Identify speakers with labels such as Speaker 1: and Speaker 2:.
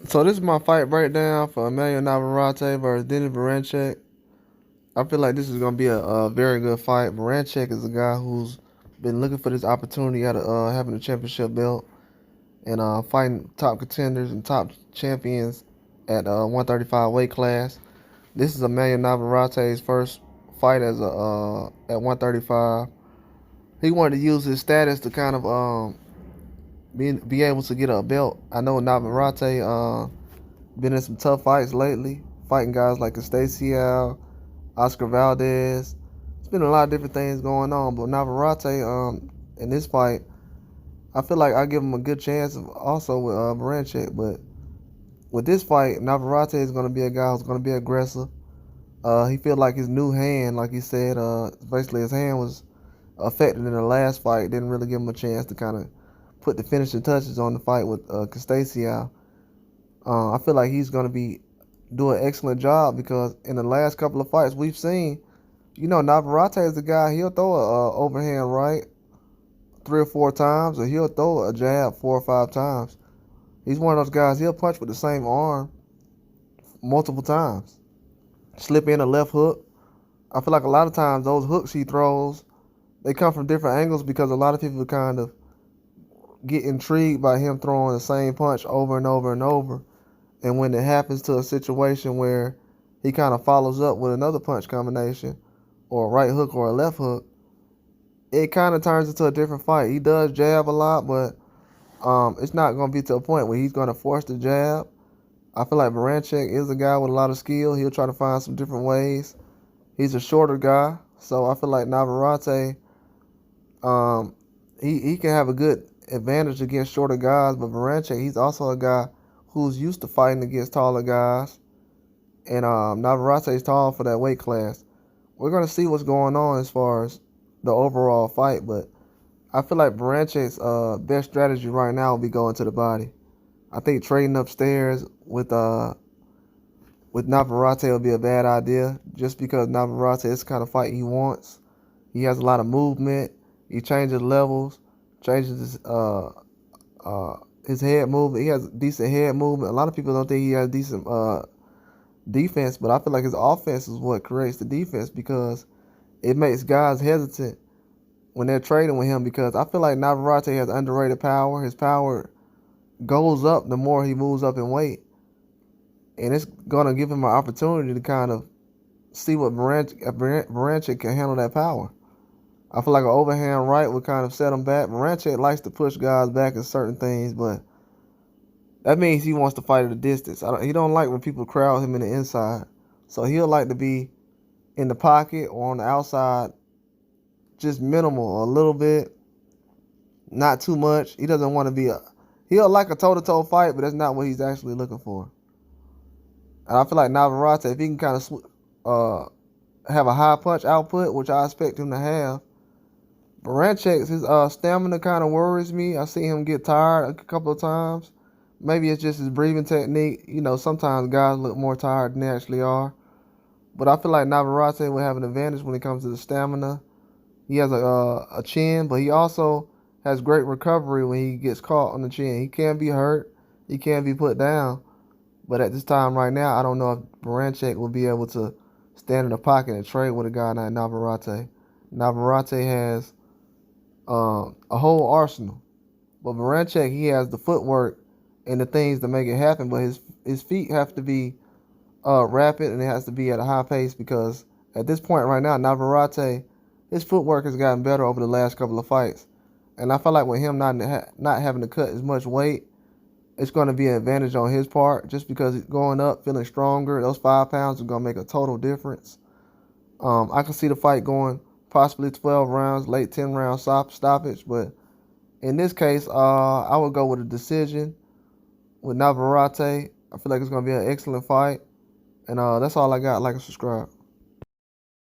Speaker 1: So this is my fight breakdown for Emanuel Navarrete versus Denis Berinchyk. I feel like this is gonna be a very good fight. Berinchyk is a guy who's been looking for this opportunity out of having a championship belt and fighting top contenders and top champions at 135 weight class. This is Emanuel Navarrete's first fight as a at 135. He wanted to use his status to kind of be able to get a belt. I know Navarrete been in some tough fights lately, fighting guys like Castacial, Oscar Valdez. It's been a lot of different things going on, but Navarrete, in this fight, I feel like I give him a good chance also with Berinchyk. But with this fight, Navarrete is going to be a guy who's going to be aggressive. He feel like his new hand, like he said, basically his hand was affected in the last fight. Didn't really give him a chance to kind of put the finishing touches on the fight with Castacial. I feel like he's going to be do an excellent job because in the last couple of fights we've seen, Navarrete is the guy, he'll throw a overhand right 3 or 4 times, or he'll throw a jab 4 or 5 times. He's one of those guys, he'll punch with the same arm multiple times. Slip in a left hook. I feel like a lot of times those hooks he throws, they come from different angles because a lot of people kind of get intrigued by him throwing the same punch over and over and over. And when it happens to a situation where he kind of follows up with another punch combination or a right hook or a left hook, it kind of turns into a different fight. He does jab a lot, but it's not going to be to a point where he's going to force the jab. I feel like Berinchyk is a guy with a lot of skill. He'll try to find some different ways. He's a shorter guy, so I feel like Navarrete, he can have a good advantage against shorter guys, but Berinchyk, he's also a guy who's used to fighting against taller guys. And Navarrete's tall for that weight class. We're going to see what's going on as far as the overall fight, but I feel like Berinchy's best strategy right now will be going to the body. I think trading upstairs with Navarrete will be a bad idea just because Navarrete is the kind of fight he wants. He has a lot of movement. He changes levels, changes his head movement. He has decent head movement. A lot of people don't think he has decent defense, but I feel like his offense is what creates the defense because it makes guys hesitant when they're trading with him because I feel like Navarrete has underrated power. His power goes up the more he moves up in weight, and it's going to give him an opportunity to kind of see what Berinchyk can handle that power. I feel like an overhand right would kind of set him back. Berinchyk likes to push guys back in certain things, but that means he wants to fight at a distance. He don't like when people crowd him in the inside. So he'll like to be in the pocket or on the outside, just minimal, a little bit, not too much. He doesn't want to be he'll like a toe-to-toe fight, but that's not what he's actually looking for. And I feel like Navarrete, if he can kind of have a high punch output, which I expect him to have, Berinchyk, his stamina kind of worries me. I see him get tired a couple of times. Maybe it's just his breathing technique. Sometimes guys look more tired than they actually are. But I feel like Navarrete will have an advantage when it comes to the stamina. He has a chin, but he also has great recovery when he gets caught on the chin. He can be hurt. He can be put down. But at this time right now, I don't know if Berinchyk will be able to stand in the pocket and trade with a guy like Navarrete. Navarrete has a whole arsenal. But Berinchyk, he has the footwork and the things to make it happen, but his feet have to be rapid and it has to be at a high pace because at this point right now, Navarrete, his footwork has gotten better over the last couple of fights. And I feel like with him not having to cut as much weight, it's going to be an advantage on his part just because he's going up, feeling stronger. Those 5 pounds are going to make a total difference. I can see the fight going possibly 12 rounds, late 10 round stoppage. But in this case, I would go with a decision with Navarrete. I feel like it's going to be an excellent fight. And that's all I got. Like and subscribe.